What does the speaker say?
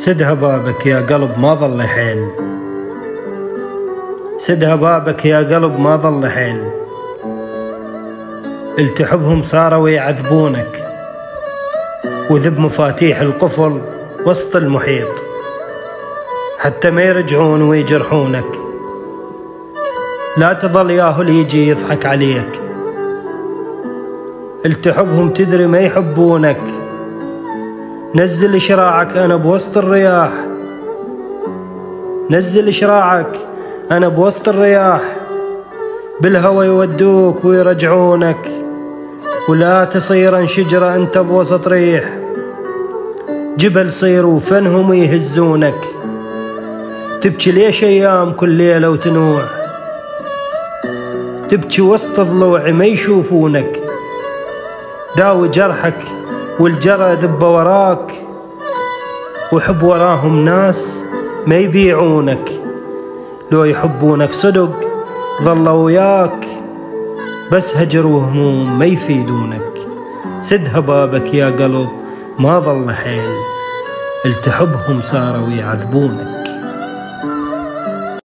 سدها بابك يا قلب ما ظل حيل، سدها بابك يا قلب ما ظل حيل، التحبهم صاروا يعذبونك وذب مفاتيح القفل وسط المحيط، حتى ما يرجعون ويجرحونك. لا تظل ياهل يجي يضحك عليك، التحبهم تدري ما يحبونك. نزل شراعك أنا بوسط الرياح، نزل شراعك أنا بوسط الرياح، بالهوى يودوك ويرجعونك، ولا تصير شجرة أنت بوسط ريح، جبل صير وفنهم يهزونك. تبكي ليش أيام كل ليلة وتنوع، تبكي وسط ضلوع ما يشوفونك. داوي جرحك والجرى ذب وراك، وحب وراهم ناس ما يبيعونك. لو يحبونك صدق ظلوا وياك، بس هجر وهموم ما يفيدونك. سدها بابك يا قلب ما ظل حيل، التحبهم صاروا يعذبونك.